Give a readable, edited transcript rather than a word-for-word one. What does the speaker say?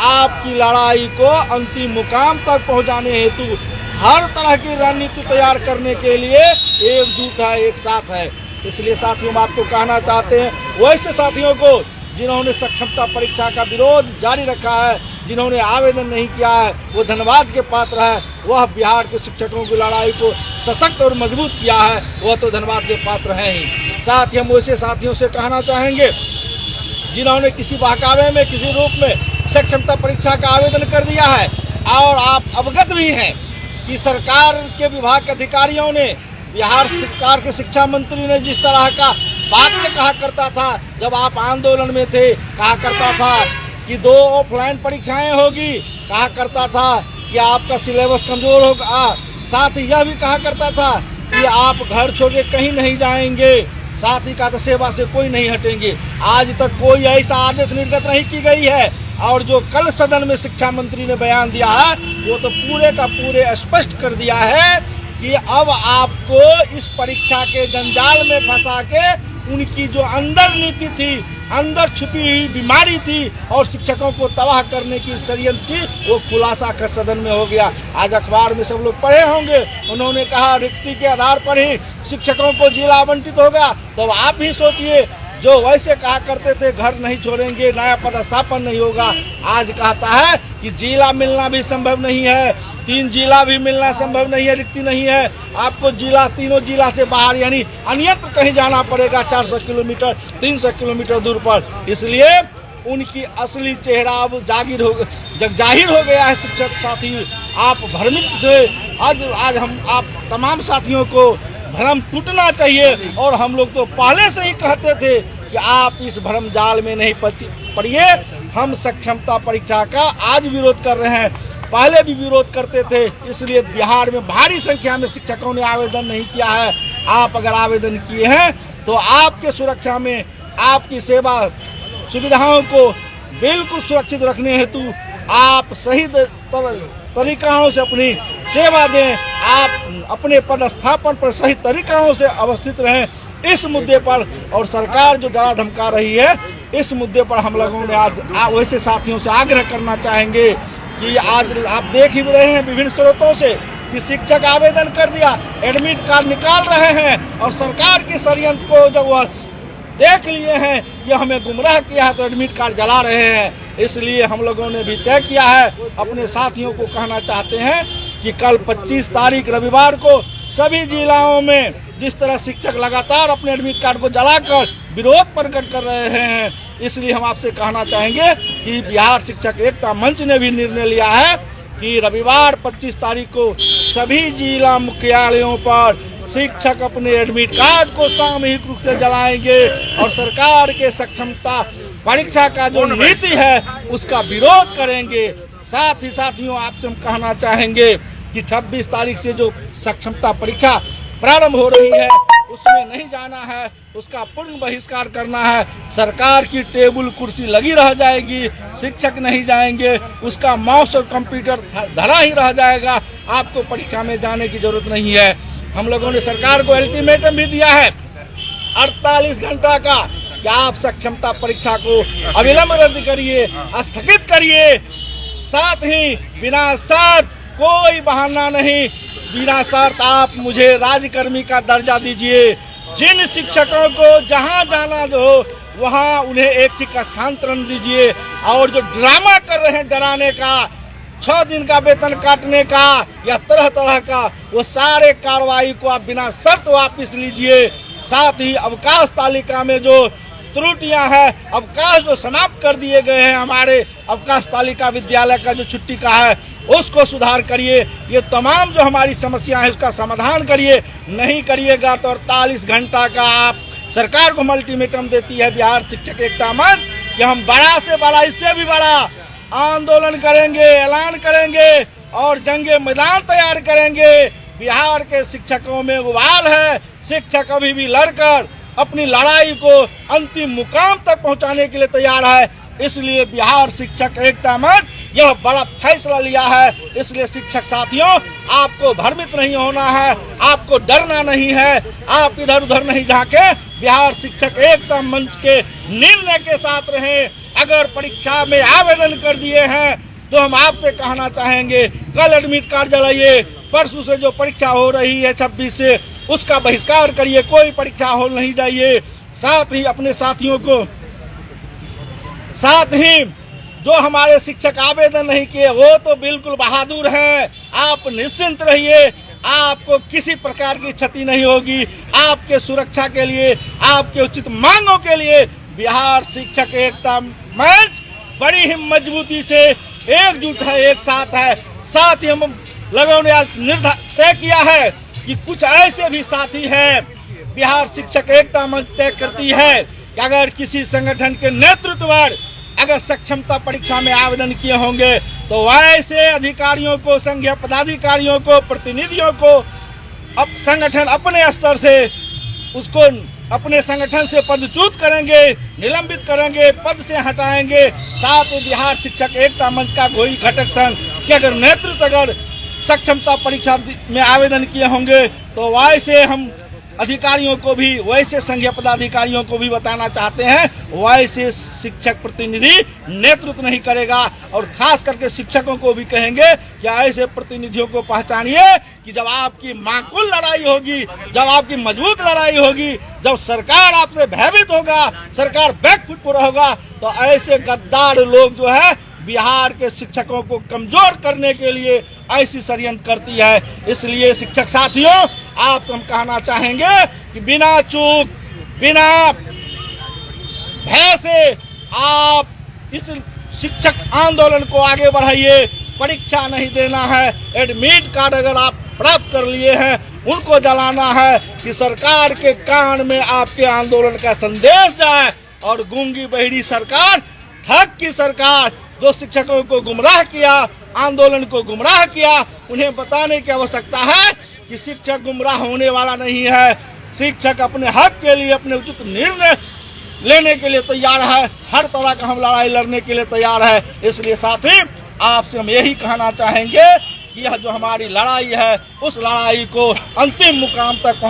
आपकी लड़ाई को अंतिम मुकाम तक पहुंचाने हेतु हर तरह की रणनीति तैयार करने के लिए एकजुट है, एक साथ है। इसलिए साथियों, हम आपको कहना चाहते हैं, वैसे साथियों को जिन्होंने सक्षमता परीक्षा का विरोध जारी रखा है, जिन्होंने आवेदन नहीं किया है, वो धन्यवाद के पात्र है। वह बिहार के शिक्षकों की लड़ाई को सशक्त और मजबूत किया है, वह तो धन्यवाद के पात्र हैं ही। साथ ही हम वैसे साथियों से कहना चाहेंगे जिन्होंने किसी बहकावे में, किसी रूप में सक्षमता परीक्षा का आवेदन कर दिया है और आप अवगत भी हैं कि सरकार के विभाग के अधिकारियों ने, बिहार सरकार के शिक्षा मंत्री ने जिस तरह का बात कहा करता था जब आप आंदोलन में थे, कहा करता था कि 2 ऑफलाइन परीक्षाएं होगी, कहा करता था कि आपका सिलेबस कमजोर होगा, साथ ही यह भी कहा करता था कि आप घर छोड़ के कहीं नहीं जाएंगे, साथ ही कहा सेवा से कोई नहीं हटेंगे। आज तक कोई ऐसा आदेश निर्गत नहीं की गई है और जो कल सदन में शिक्षा मंत्री ने बयान दिया है वो तो पूरे का पूरे स्पष्ट कर दिया है कि अब आपको इस परीक्षा के जंजाल में फंसा के उनकी जो अंदर नीति थी, अंदर छुपी हुई बीमारी थी और शिक्षकों को तबाह करने की षड्यंत्र थी, वो खुलासा कर सदन में हो गया। आज अखबार में सब लोग पढ़े होंगे, उन्होंने कहा रिक्ति के आधार पर ही शिक्षकों को जिला आवंटित होगा। तो आप भी सोचिए, जो वैसे कहा करते थे घर नहीं छोड़ेंगे, नया पदस्थापन नहीं होगा, आज कहता है कि जिला मिलना भी संभव नहीं है, 3 जिला भी मिलना संभव नहीं है, रिक्ति नहीं है, आपको जिला, तीनों जिला से बाहर यानी अन्यत्र कहीं जाना पड़ेगा 400 किलोमीटर 300 किलोमीटर दूर पर। इसलिए उनकी असली चेहरा अब जाहिर हो गया है। शिक्षक साथी, आप भ्रमित थे, आज हम आप तमाम साथियों को भ्रम टूटना चाहिए और हम लोग तो पहले से ही कहते थे कि आप इस भ्रम जाल में नहीं पड़िए। हम सक्षमता परीक्षा का आज विरोध कर रहे हैं, पहले भी विरोध करते थे, इसलिए बिहार में भारी संख्या में शिक्षकों ने आवेदन नहीं किया है। आप अगर आवेदन किए हैं तो आपके सुरक्षा में, आपकी सेवा सुविधाओं को बिल्कुल सुरक्षित रखने हेतु आप सही तरीकों से अपनी सेवा दें, आप अपने पदस्थापन पर सही तरीकों से अवस्थित रहें। इस मुद्दे पर और सरकार जो डरा धमका रही है, इस मुद्दे पर हम लोगों ने आज वैसे साथियों से आग्रह करना चाहेंगे कि आज आप देख ही रहे हैं विभिन्न स्रोतों से कि शिक्षक आवेदन कर दिया, एडमिट कार्ड निकाल रहे हैं और सरकार के षड्यंत्र को जब वह देख लिए हैं कि हमें गुमराह किया है तो एडमिट कार्ड जला रहे हैं। इसलिए हम लोगों ने भी तय किया है, अपने साथियों को कहना चाहते हैं कि कल 25 तारीख रविवार को सभी जिलाओं में जिस तरह शिक्षक लगातार अपने एडमिट कार्ड को जलाकर विरोध प्रकट कर रहे हैं, इसलिए हम आपसे कहना चाहेंगे कि बिहार शिक्षक एकता मंच ने भी निर्णय लिया है कि रविवार 25 तारीख को सभी जिला मुख्यालयों पर शिक्षक अपने एडमिट कार्ड को सामूहिक रूप से जलाएंगे और सरकार के सक्षमता परीक्षा का जो नीति है उसका विरोध करेंगे। साथ ही साथियों, आपसे हम कहना चाहेंगे कि 26 तारीख से जो सक्षमता परीक्षा प्रारंभ हो रही है उसमें नहीं जाना है, उसका पूर्ण बहिष्कार करना है। सरकार की टेबल कुर्सी लगी रह जाएगी, शिक्षक नहीं जाएंगे, उसका माउस और कंप्यूटर धरा ही रह जाएगा, आपको परीक्षा में जाने की जरूरत नहीं है। हम लोगों ने सरकार को अल्टीमेटम भी दिया है 48 घंटा का कि आप सक्षमता परीक्षा को अविलंब रद्द करिए, स्थगित करिए। साथ ही बिना शर्त, कोई बहाना नहीं, बिना शर्त आप मुझे राज्यकर्मी का दर्जा दीजिए। जिन शिक्षकों को जहां जाना हो वहां उन्हें एक ठीक स्थानांतरण दीजिए और जो ड्रामा कर रहे हैं डराने का, 6 दिन का वेतन काटने का या तरह तरह का, वो सारे कार्रवाई को आप बिना शर्त वापस लीजिए। साथ ही अवकाश तालिका में जो त्रुटियां हैं, अवकाश जो समाप्त कर दिए गए हैं, हमारे अवकाश तालिका विद्यालय का जो छुट्टी का है उसको सुधार करिए। ये तमाम जो हमारी समस्या है उसका समाधान करिए। नहीं करिएगा तो 48 घंटा का आप सरकार को अल्टीमेटम देती है बिहार शिक्षक एकता मंच कि हम बड़ा से बड़ा, इससे भी बड़ा आंदोलन करेंगे, ऐलान करेंगे और जंगे मैदान तैयार करेंगे। बिहार के शिक्षकों में उबाल है, शिक्षक अभी भी लड़कर अपनी लड़ाई को अंतिम मुकाम तक पहुंचाने के लिए तैयार है। इसलिए बिहार शिक्षक एकता मंच यह बड़ा फैसला लिया है। इसलिए शिक्षक साथियों, आपको भ्रमित नहीं होना है, आपको डरना नहीं है, आप इधर उधर नहीं झांके, बिहार शिक्षक एकता मंच के निर्णय के साथ रहें। अगर परीक्षा में आवेदन कर दिए हैं तो हम आपसे कहना चाहेंगे, कल एडमिट कार्ड जलाइए, परसों से जो परीक्षा हो रही है 26 से, उसका बहिष्कार करिए, कोई परीक्षा हो नहीं जाइए। साथ ही अपने साथियों को, साथ ही जो हमारे शिक्षक आवेदन नहीं किए वो तो बिल्कुल बहादुर हैं, आप निश्चिंत रहिए, आपको किसी प्रकार की क्षति नहीं होगी। आपके सुरक्षा के लिए, आपके उचित मांगों के लिए बिहार शिक्षक एकता मंच बड़ी ही मजबूती से एकजुट है, एक साथ है। साथ ही हम लोगों ने आज तय किया है कि कुछ ऐसे भी साथी हैं, बिहार शिक्षक एकता मंच तय करती है कि अगर किसी संगठन के नेतृत्व पर अगर सक्षमता परीक्षा में आवेदन किए होंगे तो वैसे अधिकारियों को, संघीय पदाधिकारियों को, प्रतिनिधियों को अब संगठन अपने स्तर से उसको अपने संगठन से पदच्युत करेंगे, निलंबित करेंगे, पद से हटाएंगे। साथ ही बिहार शिक्षक एकता मंच का कोई घटक संघ के अगर नेतृत्व अगर सक्षमता परीक्षा में आवेदन किए होंगे तो वैसे हम अधिकारियों को भी, वैसे संघीय पदाधिकारियों को भी बताना चाहते हैं, वैसे शिक्षक प्रतिनिधि नेतृत्व नहीं करेगा। और खास करके शिक्षकों को भी कहेंगे कि ऐसे प्रतिनिधियों को पहचानिए कि जब आपकी माकूल लड़ाई होगी, जब आपकी मजबूत लड़ाई होगी, जब सरकार आपसे भयभीत होगा, सरकार बैकफुट पर होगा, तो ऐसे गद्दार लोग जो है बिहार के शिक्षकों को कमजोर करने के लिए ऐसी षड्यंत्र करती है। इसलिए शिक्षक साथियों, आपको हम कहना चाहेंगे कि बिना चूक, बिना भय से आप इस शिक्षक आंदोलन को आगे बढ़ाइए। परीक्षा नहीं देना है, एडमिट कार्ड अगर आप प्राप्त कर लिए हैं उनको जलाना है कि सरकार के कान में आपके आंदोलन का संदेश जाए। और गूंगी बहिरी सरकार, ठग की सरकार जो शिक्षकों को गुमराह किया, आंदोलन को गुमराह किया, उन्हें बताने की आवश्यकता है कि शिक्षक गुमराह होने वाला नहीं है। शिक्षक अपने हक के लिए, अपने उचित निर्णय लेने के लिए तैयार है, हर तरह का हम लड़ाई लड़ने के लिए तैयार है। इसलिए साथी, आपसे हम यही कहना चाहेंगे कि यह जो हमारी लड़ाई है, उस लड़ाई को अंतिम मुकाम तक